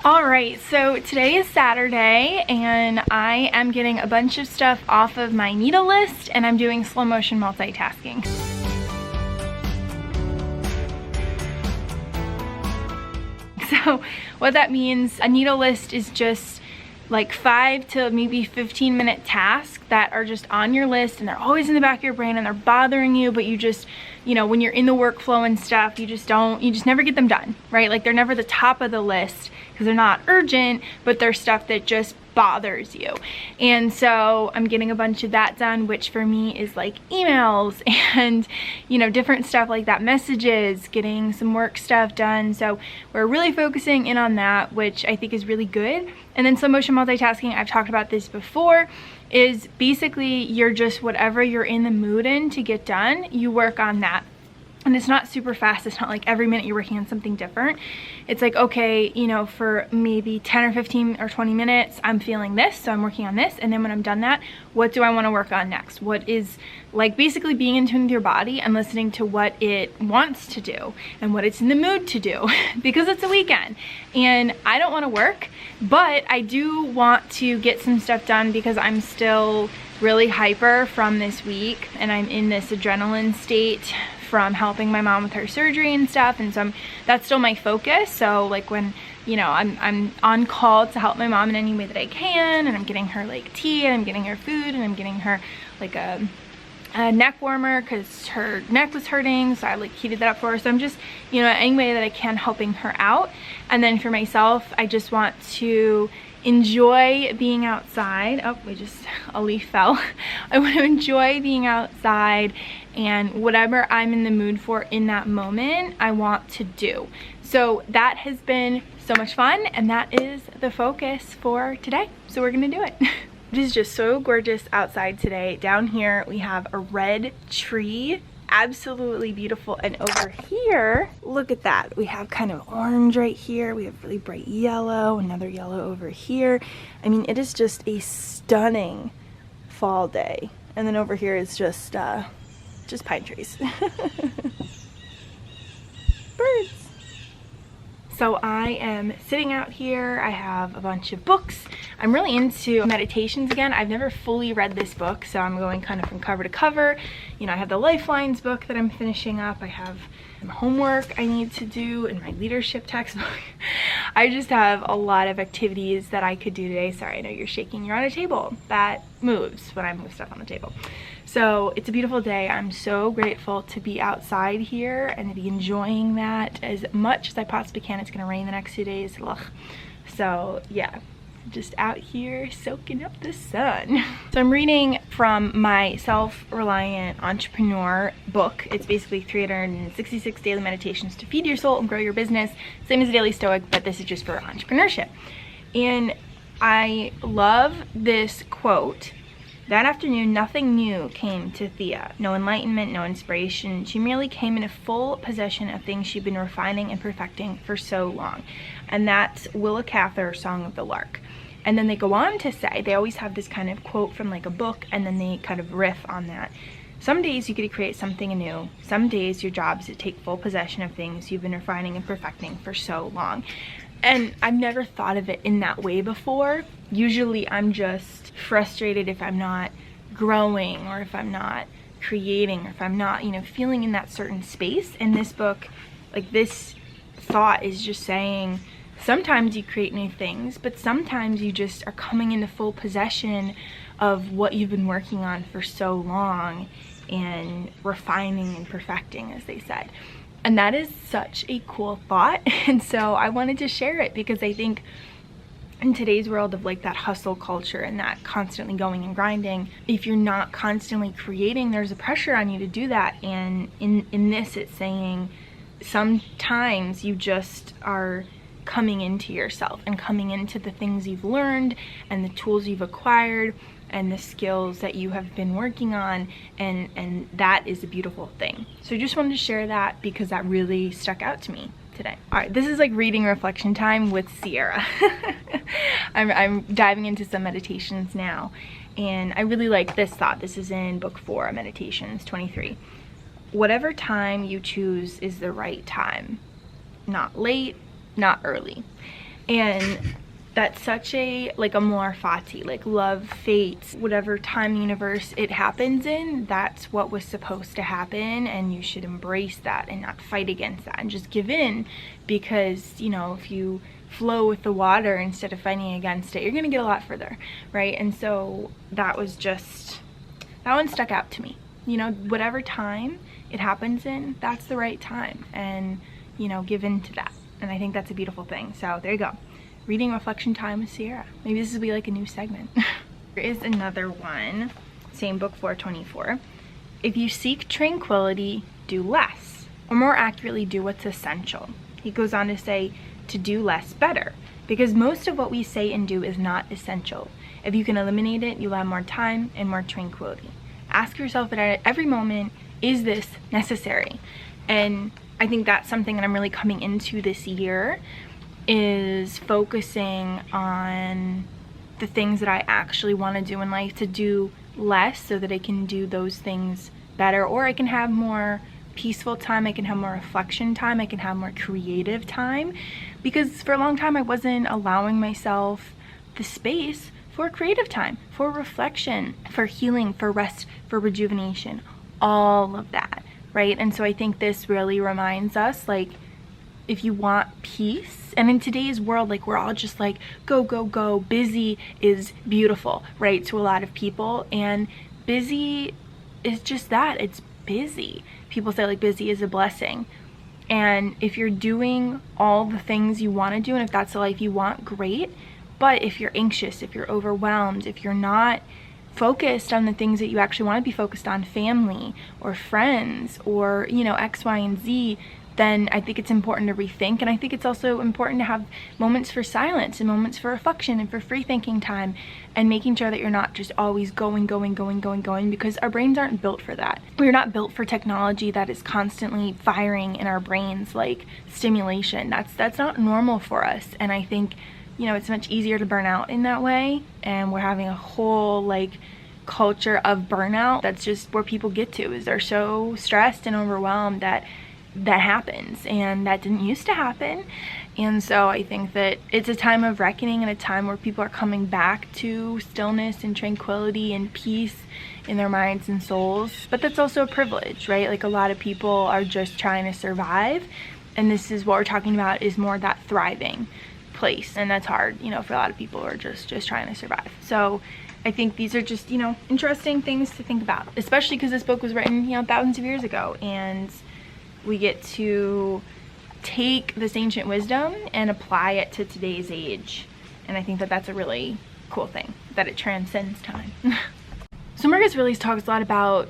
Alright, so today is Saturday and I am getting a bunch of stuff off of my needle list and I'm doing slow motion multitasking. So what that means, a needle list is just like 5 to maybe 15-minute tasks that are just on your list and they're always in the back of your brain and they're bothering you, but you just, you know, when you're in the workflow and stuff, you just never get them done, right? Like they're never the top of the list because they're not urgent, but they're stuff that just bothers you. And so I'm getting a bunch of that done, which for me is like emails and, you know, different stuff like that, messages, getting some work stuff done. So we're really focusing in on that, which I think is really good. And then slow motion multitasking, I've talked about this before, is basically you're just whatever you're in the mood in to get done, you work on that. And it's not super fast. It's not like every minute you're working on something different. It's like, okay, you know, for maybe 10 or 15 or 20 minutes, I'm feeling this, so I'm working on this. And then when I'm done that, what do I want to work on next? What is, like, basically being in tune with your body and listening to what it wants to do and what it's in the mood to do because it's a weekend. And I don't want to work, but I do want to get some stuff done because I'm still really hyper from this week and I'm in this adrenaline state from helping my mom with her surgery and stuff, and so that's still my focus. So like when, you know, I'm on call to help my mom in any way that I can, and I'm getting her like tea and I'm getting her food and I'm getting her like a neck warmer because her neck was hurting, so I like heated that up for her. So I'm just, you know, any way that I can helping her out. And then for myself, I just want to enjoy being outside. Oh, a leaf fell. I want to enjoy being outside and whatever I'm in the mood for in that moment, I want to do. So that has been so much fun and that is the focus for today. So we're gonna do it. It is just so gorgeous outside today. Down here we have a red tree, absolutely beautiful. And over here, look at that. We have kind of orange right here. We have really bright yellow, another yellow over here. I mean, it is just a stunning fall day. And then over here is just pine trees. Birds. So I am sitting out here. I have a bunch of books. I'm really into meditations again. I've never fully read this book, so I'm going kind of from cover to cover. You know, I have the Lifelines book that I'm finishing up. I have some homework I need to do in my leadership textbook. I just have a lot of activities that I could do today. Sorry, I know you're shaking. You're on a table that moves when I move stuff on the table. So it's a beautiful day. I'm so grateful to be outside here and to be enjoying that as much as I possibly can. It's gonna rain the next 2 days. Ugh. So yeah, just out here soaking up the sun. So I'm reading from my Self-Reliant Entrepreneur book. It's basically 366 daily meditations to feed your soul and grow your business. Same as a daily stoic, but this is just for entrepreneurship. And I love this quote. That afternoon, nothing new came to Thea. No enlightenment, no inspiration. She merely came in a full possession of things she'd been refining and perfecting for so long. And that's Willa Cather's Song of the Lark. And then they go on to say, they always have this kind of quote from like a book, and then they kind of riff on that. Some days you get to create something anew. Some days your job is to take full possession of things you've been refining and perfecting for so long. And I've never thought of it in that way before. Usually I'm just frustrated if I'm not growing or if I'm not creating or if I'm not, you know, feeling in that certain space. And this book, like this thought is just saying, sometimes you create new things, but sometimes you just are coming into full possession of what you've been working on for so long and refining and perfecting, as they said. And that is such a cool thought. And so I wanted to share it because I think in today's world of like that hustle culture and that constantly going and grinding, if you're not constantly creating, there's a pressure on you to do that. And in this, it's saying sometimes you just are coming into yourself and coming into the things you've learned and the tools you've acquired and the skills that you have been working on, and that is a beautiful thing. So I just wanted to share that because that really stuck out to me today. All right, this is like reading reflection time with Sierra. I'm diving into some meditations now, and I really like this thought. This is in book 4, Meditations 23. Whatever time you choose is the right time. Not late, not early. And that's such a, like, amor fati, like love, fate, whatever time universe it happens in, that's what was supposed to happen, and you should embrace that and not fight against that and just give in, because, you know, if you flow with the water instead of fighting against it, you're gonna get a lot further, right? And so that was just, that one stuck out to me. You know, whatever time it happens in, that's the right time, and, you know, give in to that. And I think that's a beautiful thing. So there you go. Reading reflection time with Sierra. Maybe this will be like a new segment. There is another one, same book, 424. If you seek tranquility, do less, or more accurately, do what's essential. He goes on to say to do less better, because most of what we say and do is not essential. If you can eliminate it, you'll have more time and more tranquility. Ask yourself at every moment, is this necessary? And I think that's something that I'm really coming into this year, is focusing on the things that I actually want to do in life, to do less so that I can do those things better, or I can have more peaceful time, I can have more reflection time, I can have more creative time, because for a long time I wasn't allowing myself the space for creative time, for reflection, for healing, for rest, for rejuvenation, all of that, right? And so I think this really reminds us, like, if you want peace, and in today's world, like, we're all just like, go, go, go, busy is beautiful, right, to a lot of people, and busy is just that, it's busy. People say, like, busy is a blessing, and if you're doing all the things you want to do, and if that's the life you want, great. But if you're anxious, if you're overwhelmed, if you're not focused on the things that you actually want to be focused on, family or friends or, you know, X, Y, and Z, then I think it's important to rethink. And I think it's also important to have moments for silence and moments for reflection and for free thinking time, and making sure that you're not just always going, because our brains aren't built for that. We're not built for technology that is constantly firing in our brains like stimulation. That's not normal for us. And I think, you know, it's much easier to burn out in that way, and we're having a whole, like, culture of burnout. That's just where people get to, is they're so stressed and overwhelmed that happens, and that didn't used to happen. And so I think that it's a time of reckoning, and a time where people are coming back to stillness and tranquility and peace in their minds and souls. But that's also a privilege, right? Like, a lot of people are just trying to survive, and this is what we're talking about, is more that thriving place, and that's hard, you know, for a lot of people who are just trying to survive. So I think these are just, you know, interesting things to think about, especially because this book was written, you know, thousands of years ago, and we get to take this ancient wisdom and apply it to today's age. And I think that that's a really cool thing, that it transcends time. So Marcus Aurelius talks a lot about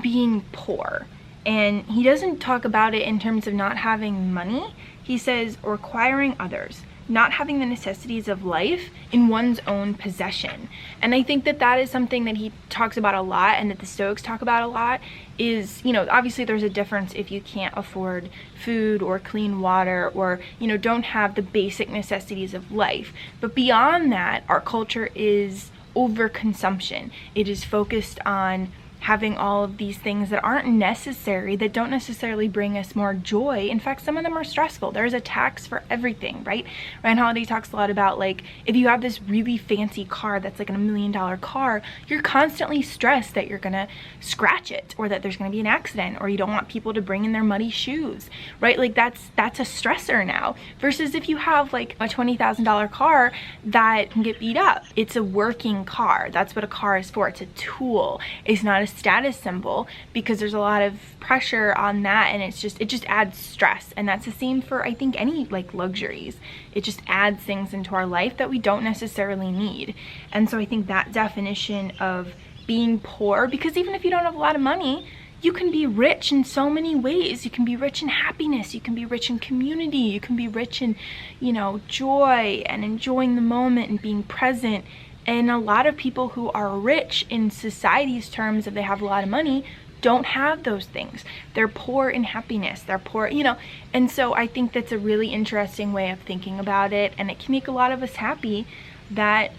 being poor, and he doesn't talk about it in terms of not having money. He says requiring others, not having the necessities of life in one's own possession. And I think that that is something that he talks about a lot, and that the Stoics talk about a lot, is, you know, obviously there's a difference if you can't afford food or clean water, or, you know, don't have the basic necessities of life. But beyond that, our culture is overconsumption. It is focused on having all of these things that aren't necessary, that don't necessarily bring us more joy. In fact, some of them are stressful. There's a tax for everything, right? Ryan Holiday talks a lot about, like, if you have this really fancy car that's like a $1 million car, you're constantly stressed that you're gonna scratch it, or that there's gonna be an accident, or you don't want people to bring in their muddy shoes, right? Like, that's a stressor now. Versus if you have like a $20,000 car that can get beat up, it's a working car. That's what a car is for. It's a tool. It's not a status symbol, because there's a lot of pressure on that, and it just adds stress. And that's the same for, I think, any like luxuries. It just adds things into our life that we don't necessarily need. And so I think that definition of being poor, because even if you don't have a lot of money, you can be rich in so many ways. You can be rich in happiness, you can be rich in community, you can be rich in, you know, joy and enjoying the moment and being present. And a lot of people who are rich in society's terms, if they have a lot of money, don't have those things. They're poor in happiness, they're poor, you know. And so I think that's a really interesting way of thinking about it, and it can make a lot of us happy that,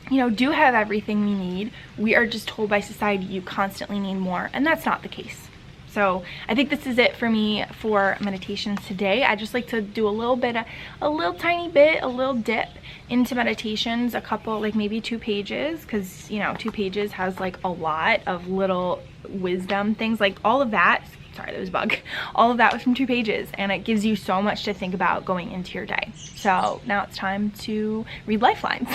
you know, do have everything we need. We are just told by society you constantly need more, and that's not the case. So I think this is it for me for meditations today. I just like to do a little tiny bit, a little dip into meditations, a couple, like maybe 2 pages, because you know 2 pages has like a lot of little wisdom things, like all of that. Sorry, there was a bug. All of that was from 2 pages, and it gives you so much to think about going into your day. So now it's time to read lifelines.